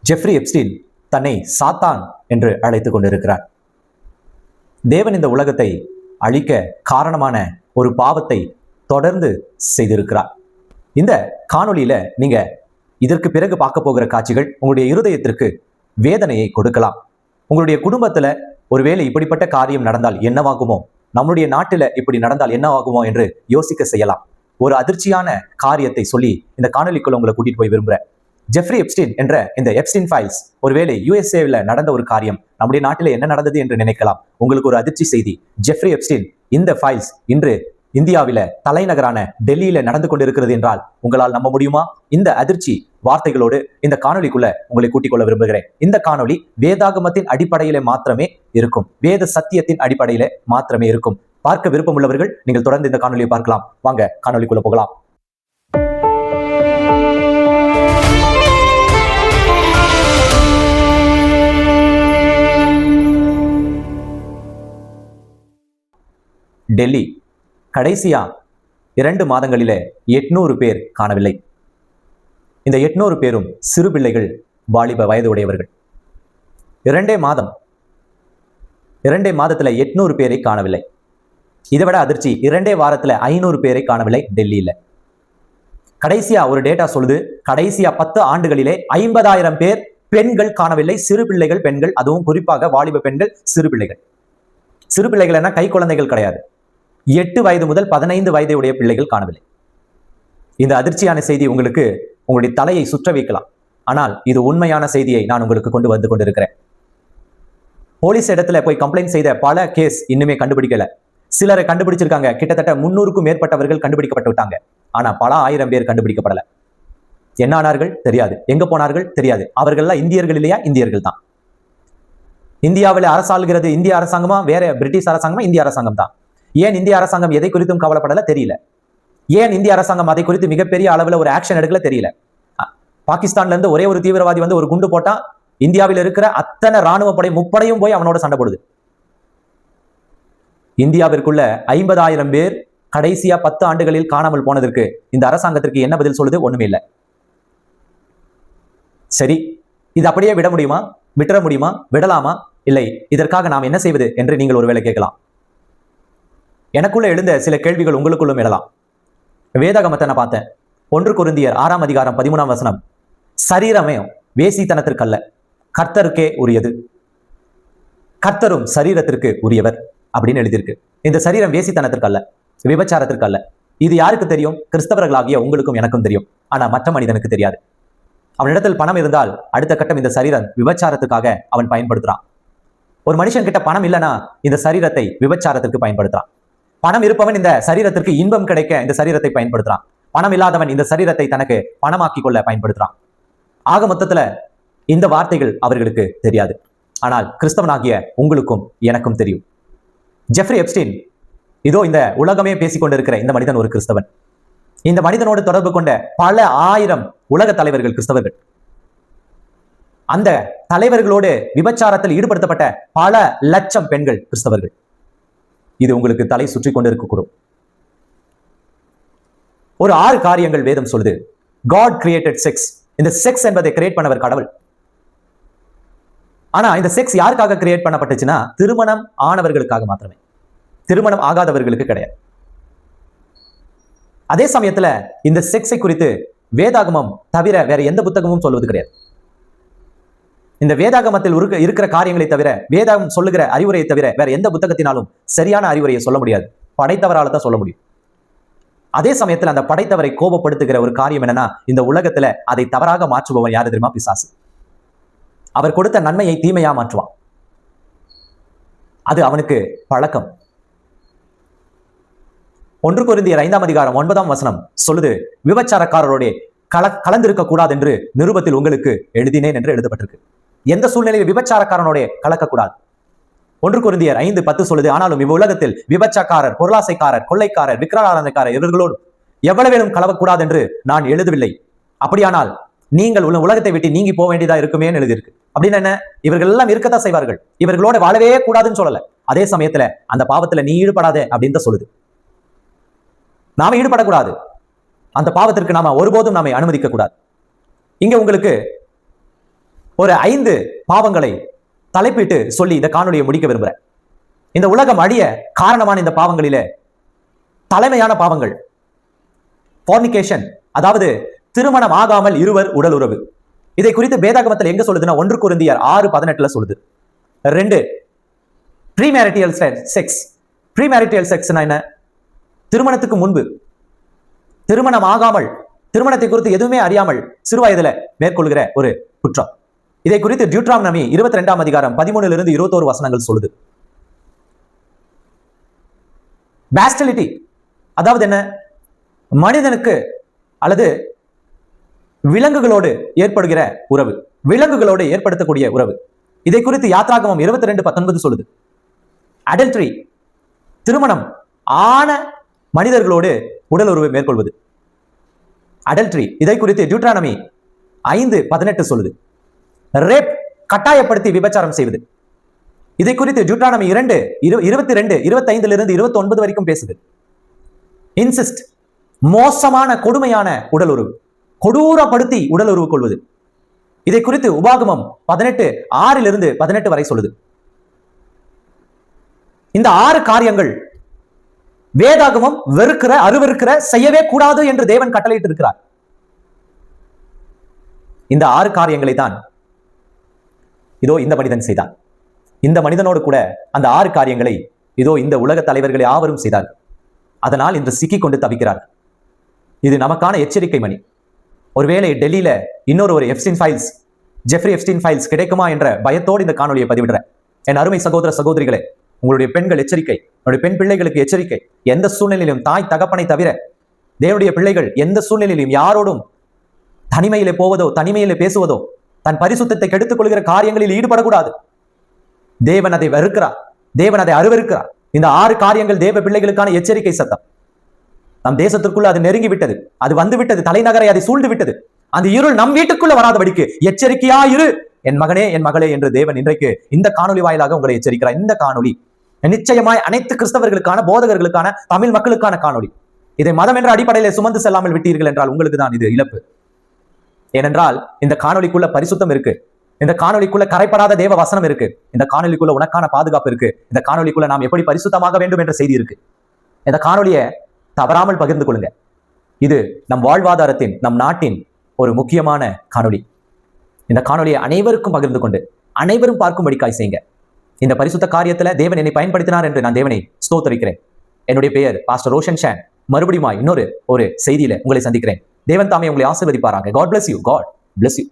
Jeffrey Epstein தன்னை சாத்தான் என்று அழைத்துக் கொண்டிருக்கிறார். தேவன் இந்த உலகத்தை அழிக்க காரணமான ஒரு பாவத்தை தொடர்ந்து செய்திருக்கிறார். இந்த காணொளியில நீங்க இதற்கு பிறகு பார்க்க போகிற காட்சிகள் உங்களுடைய இருதயத்திற்கு வேதனையை கொடுக்கலாம். உங்களுடைய குடும்பத்துல ஒருவேளை இப்படிப்பட்ட காரியம் நடந்தால் என்னவாகுமோ, நம்முடைய நாட்டில இப்படி நடந்தால் என்னவாகுமோ என்று யோசிக்க செய்யலாம். ஒரு அதிர்ச்சியான காரியத்தை சொல்லி இந்த காணொலிக்குள்ள உங்களை கூட்டிட்டு போய் விரும்புறேன். ஜெஃப்ரி எப்ஸ்டீன் என்ற இந்த எப்ஸ்டீன் ஃபைல்ஸ் ஒருவேளை யுஎஸ்ஏல நடந்த ஒரு காரியம் நம்முடைய நாட்டில் என்ன நடந்தது என்று நினைக்கலாம். உங்களுக்கு ஒரு அதிர்ச்சி செய்தி. ஜெஃப்ரி எப்ஸ்டீன் இந்த ஃபைல்ஸ் இன்று இந்தியாவில தலைநகரான டெல்லியில நடந்து கொண்டிருக்கிறது என்றால் உங்களால் நம்ப முடியுமா? இந்த அதிர்ச்சி வார்த்தைகளோடு இந்த காணொலிக்குள்ள உங்களை கூட்டிக் கொள்ள விரும்புகிறேன். இந்த காணொலி வேதாகமத்தின் அடிப்படையில மாத்திரமே இருக்கும், வேத சத்தியத்தின் அடிப்படையில மாத்திரமே இருக்கும். பார்க்க விருப்பம் உள்ளவர்கள் நீங்கள் தொடர்ந்து இந்த காணொலியை பார்க்கலாம். வாங்க காணொலிக்குள்ள போகலாம். டெல்லி கடைசியா 2 மாதங்களிலே 800 பேர் காணவில்லை. இந்த 800 பேரும் சிறு பிள்ளைகள், வாலிப வயது உடையவர்கள். 2 மாதத்துல 800 பேரை காணவில்லை. இதை விட அதிர்ச்சி, 2 வாரத்துல 500 பேரை காணவில்லை டெல்லியில. கடைசியா ஒரு டேட்டா சொல்லுது, கடைசியா 10 ஆண்டுகளிலே 50,000 பேர் பெண்கள் காணவில்லை. சிறு பிள்ளைகள், பெண்கள், அதுவும் குறிப்பாக வாலிப பெண்கள், சிறு பிள்ளைகள். சிறு பிள்ளைகள் என்ன, கை குழந்தைகள் கிடையாது. 8 வயது முதல் 15 வயதை உடைய பிள்ளைகள் காணவில்லை. இந்த அதிர்ச்சியான செய்தி உங்களுக்கு உங்களுடைய தலையை சுற்ற வைக்கலாம். ஆனால் இது உண்மையான செய்தியை நான் உங்களுக்கு கொண்டு வந்து கொண்டிருக்கிறேன். போலீஸ் இடத்துல போய் கம்ப்ளைண்ட் செய்த பல கேஸ் இன்னுமே கண்டுபிடிக்கல. சிலரை கண்டுபிடிச்சிருக்காங்க. கிட்டத்தட்ட 300க்கும் மேற்பட்டவர்கள் கண்டுபிடிக்கப்பட்டு விட்டாங்க. ஆனா பல ஆயிரம் பேர் கண்டுபிடிக்கப்படல. என்ன ஆனார்கள் தெரியாது, எங்க போனார்கள் தெரியாது. அவர்கள்லாம் இந்தியர்கள் இல்லையா? இந்தியர்கள் தான். இந்தியாவில் அரசாளுகிறது இந்திய அரசாங்கமா, வேற பிரிட்டிஷ் அரசாங்கமா? இந்திய அரசாங்கம் தான். ஏன் இந்திய அரசாங்கம் எதை குறித்தும் கவலைப்படல தெரியல. ஏன் இந்திய அரசாங்கம் அதை குறித்து மிகப்பெரிய அளவில் ஒரு ஆக்ஷன் எடுக்கல தெரியல. பாகிஸ்தான்ல இருந்து ஒரே ஒரு தீவிரவாதி வந்து ஒரு குண்டு போட்டா இந்தியாவில் இருக்கிற அத்தனை ராணுவ படை முப்படையும் போய் அவனோட சண்டை போடுது. இந்தியாவிற்குள்ள 50,000 பேர் கடைசியா 10 ஆண்டுகளில் காணாமல் போனதற்கு இந்த அரசாங்கத்திற்கு என்ன பதில் சொல்லுது? ஒண்ணுமே இல்லை. சரி, இது அப்படியே விட முடியுமா? விட்டுற முடியுமா? விடலாமா? இல்லை, இதற்காக நாம் என்ன செய்வது என்று நீங்கள் ஒருவேளை கேட்கலாம். எனக்குள்ள எழுந்த சில கேள்விகள் உங்களுக்குள்ளும் எழலாம். வேதாகமத்தை நான் பார்த்தேன். 1 கொரிந்தியர் 6ஆம் அதிகாரம் 13ஆம் வசனம், சரீரமே வேசித்தனத்திற்கல்ல, கர்த்தருக்கே உரியது, கர்த்தரும் சரீரத்திற்கு உரியவர் அப்படின்னு எழுதியிருக்கு. இந்த சரீரம் வேசித்தனத்திற்கல்ல, விபச்சாரத்திற்கல்ல. இது யாருக்கு தெரியும்? கிறிஸ்தவர்களாகிய உங்களுக்கும் எனக்கும் தெரியும். ஆனா மற்ற மனிதனுக்கு தெரியாது. அவனிடத்தில் பணம் இருந்தால் அடுத்த கட்டம் இந்த சரீரம் விபச்சாரத்துக்காக அவன் பயன்படுத்துறான். ஒரு மனுஷன் கிட்ட பணம் இல்லைன்னா இந்த சரீரத்தை விபச்சாரத்திற்கு பயன்படுத்துறான். பணம் இருப்பவன் இந்த சரீரத்திற்கு இன்பம் கிடைக்க இந்த சரீரத்தை பயன்படுத்துறான். பணம் இல்லாதவன் இந்த சரீரத்தை தனக்கு பணமாக்கி கொள்ள பயன்படுத்துறான். ஆக மொத்தத்துல இந்த வார்த்தைகள் அவர்களுக்கு தெரியாது. ஆனால் கிறிஸ்தவனாகிய உங்களுக்கும் எனக்கும் தெரியும். ஜெஃப்ரி எப்ஸ்டீன், இதோ இந்த உலகமே பேசிக்கொண்டிருக்கிற இந்த மனிதன் ஒரு கிறிஸ்தவன். இந்த மனிதனோடு தொடர்பு கொண்ட பல ஆயிரம் உலக தலைவர்கள் கிறிஸ்தவர்கள். அந்த தலைவர்களோடு விபச்சாரத்தில் ஈடுபடுத்தப்பட்ட பல லட்சம் பெண்கள் கிறிஸ்தவர்கள். இது உங்களுக்கு தலை சுற்றி கொண்டிருக்கக்கூடும். ஒரு 6 காரியங்கள் வேதம் சொல்லுது. God created sex. இந்த செக்ஸ் என்பதை கிரியேட் பண்ணவர் கடவுள். ஆனா இந்த செக்ஸ் யாருக்காக கிரியேட் பண்ணப்பட்டுச்சுன்னா திருமணம் ஆனவர்களுக்காக மாத்திரமே, திருமணம் ஆகாதவர்களுக்கு கிடையாது. அதே சமயத்துல இந்த செக்ஸை குறித்து வேதாகமம் தவிர வேற எந்த புத்தகமும் சொல்வது கிடையாது. இந்த வேதாகமத்தில் இருக்கிற காரியங்களை தவிர, வேதாகம் சொல்லுகிற அறிவுரையை தவிர வேற எந்த புத்தகத்தினாலும் சரியான அறிவுரையை சொல்ல முடியாது. படைத்தவரால் தான் சொல்ல முடியும். அதே சமயத்தில் அந்த படைத்தவரை கோபப்படுத்துகிற ஒரு காரியம் என்னன்னா, இந்த உலகத்துல அதை தவறாக மாற்றுபவன் யாரு தெரியுமா? பிசாசு. அவர் கொடுத்த நன்மையை தீமையா மாற்றுவான். அது அவனுக்கு பழக்கம். 1 கொரிந்தியர் 5ஆம் அதிகாரம் 9ஆம் வசனம் சொல்லுது, விபச்சாரக்காரரோட கலந்திருக்க கூடாது என்று நிருபத்தில் உங்களுக்கு எழுதினேன் என்று எழுதப்பட்டிருக்கு. எந்த சூழ்நிலையில் விபச்சாரக்காரனோட கலக்கக்கூடாது? 1 கொரிந்தியர் 5:10 சொல்லுது, ஆனாலும் இவ்வுலகத்தில் விபச்சாரக்காரர், பொருளாசைக்காரர், கொள்ளைக்காரர், விக்கிரகாராதனைக்காரர் இவர்களோடு எவ்வளவேனும் கலவக்கூடாது என்று நான் எழுதவில்லை. அப்படியானால் நீங்கள் உலகத்தை விட்டு நீங்கி போக வேண்டியதா இருக்குமே எழுதியிருக்கு. அப்படின்னு என்ன? இவர்கள் எல்லாம் இருக்கத்தான் செய்வார்கள், இவர்களோட வாழவே கூடாதுன்னு சொல்லல. அதே சமயத்துல அந்த பாவத்துல நீ ஈடுபடாதே அப்படின்னு சொல்லுது. நாம ஈடுபடக்கூடாது. அந்த பாவத்திற்கு நாம ஒருபோதும் நாம அனுமதிக்க கூடாது. இங்க உங்களுக்கு ஒரு 5 பாவங்களை தலைப்பிட்டு சொல்லி இந்த காணொலியை முடிக்க விரும்புறேன். இந்த உலகம் அழிய காரணமான இந்த பாவங்களிலே தலைமையான பாவங்கள் fornication, அதாவது திருமணம் ஆகாமல் இருவர் உடல் உறவு. இதை குறித்து வேதாகமத்தில் எங்க சொல்லுதுன்னா 1 கொரிந்தியர் 6:18 சொல்லுது. 2 premarital sex. premarital sexனா என்ன? திருமணத்துக்கு முன்பு, திருமணம் ஆகாமல், திருமணத்தை குறித்து எதுவுமே அறியாமல் சிறுவயதுல மேற்கொள்கிற ஒரு குற்றம். இதை குறித்து டியூட்ரானமி 22ஆம் அதிகாரம் 13 21 வசனங்கள் சொல்லுது. பாஸ்டிலிட்டி, அதாவது என்ன? மனிதனுக்கு அல்லது விலங்குகளோடு ஏற்படுகிற உறவு, விலங்குகளோடு ஏற்படுத்தக்கூடிய உறவு. இதை குறித்து யாத்ராகமம் 22:19 சொல்லுது. அடல்டரி, திருமணம் ஆன மனிதர்களோடு உடல் உறவு மேற்கொள்வது அடல்டரி. இதை குறித்து டியூட்ரானமி 5:18 சொல்லுது. ரேப், கட்டாயப்படுத்தி விபச்சாரம் செய்வது. இதை குறித்து டியூட்ரானமி 2:22-25 வரைக்கும் பேசுது. இன்சிஸ்ட், மோசமான கொடுமையான உடல் உறவு, கொடூரப்படுத்தி உடல் உறவு கொள்வது. இதை குறித்து உபாகமம் 18:6-18 வரை சொல்லுது. இந்த 6 காரியங்கள் வேதாகமம் வெறுக்கிற, அருவருக்கிற, செய்யவே கூடாது என்று தேவன் கட்டளையிட்டு இருக்கிறார். இந்த 6 காரியங்களை தான் இதோ இந்த மனிதன் செய்தான். இந்த மனிதனோடு கூட அந்த 6 காரியங்களை இதோ இந்த உலக தலைவர்களை யாவரும் செய்தார்கள். அதனால் இன்று சிக்கிக் கொண்டு தவிக்கிறார். இது நமக்கான எச்சரிக்கை மணி. ஒருவேளை டெல்லியில இன்னொரு ஜெஃப்ரி எப்ஸ்டீன் ஃபைல்ஸ் கிடைக்குமா என்ற பயத்தோடு இந்த காணொலியை பதிவிடுறேன். என் அருமை சகோதர சகோதரிகளே, உங்களுடைய பெண்கள் எச்சரிக்கை, உங்களுடைய பெண் பிள்ளைகளுக்கு எச்சரிக்கை. எந்த சூழ்நிலையிலும் தாய் தகப்பனை தவிர தேவனுடைய பிள்ளைகள் எந்த சூழ்நிலையிலும் யாரோடும் தனிமையிலே போவதோ, தனிமையிலே பேசுவதோ, தன் பரிசுத்தத்தை கெடுத்துக் கொள்கிற காரியங்களில் ஈடுபடக்கூடாது. தேவன் அதை வெறுக்கிறார், தேவன் அதை அருவருக்கிறார். இந்த 6 காரியங்கள் தேவ பிள்ளைகளுக்கான எச்சரிக்கை சத்தம். நம் தேசத்திற்குள்ள அது நெருங்கி விட்டது, அது வந்து விட்டது, தலைநகரை அதை சூழ்ந்து விட்டது. அந்த இருள் நம் வீட்டுக்குள்ள வராதபடிக்கு எச்சரிக்கையா இரு என் மகனே, என் மகளே என்று தேவன் இன்றைக்கு இந்த காணொலி வாயிலாக உங்களை எச்சரிக்கிறார். இந்த காணொலி நிச்சயமாய் அனைத்து கிறிஸ்தவர்களுக்கான, போதகர்களுக்கான, தமிழ் மக்களுக்கான காணொலி. இதை மதம் என்ற அடிப்படையில சுமந்து செல்லாமல் விட்டீர்கள் என்றால் உங்களுக்கு தான் இது இழப்பு. ஏனென்றால் இந்த காணொலிக்குள்ள பரிசுத்தம் இருக்கு, இந்த காணொலிக்குள்ள கரைப்படாத தேவ வசனம் இருக்கு, இந்த காணொலிக்குள்ள உனக்கான பாதுகாப்பு இருக்கு, இந்த காணொலிக்குள்ள நாம் எப்படி பரிசுத்தமாக வேண்டும் என்ற செய்தி இருக்கு. இந்த காணொலியை தவறாமல் பகிர்ந்து கொள்ளுங்க. இது நம் வாழ்வாதாரத்தின், நம் நாட்டின் ஒரு முக்கியமான காணொலி. இந்த காணொலியை அனைவருக்கும் பகிர்ந்து கொண்டு அனைவரும் பார்க்கும்படிக்காய் செய்யுங்க. இந்த பரிசுத்த காரியத்துல தேவன் என்னை பயன்படுத்தினார் என்று நான் தேவனை ஸ்தோத்தரிக்கிறேன். என்னுடைய பெயர் பாஸ்டர் ரோஷன் ஷான். மறுபடியும் இன்னொரு செய்தியில உங்களை சந்திக்கிறேன். தேவன் தாமே உங்களை ஆசீர்வதிப்பாராக. God bless you. God bless you.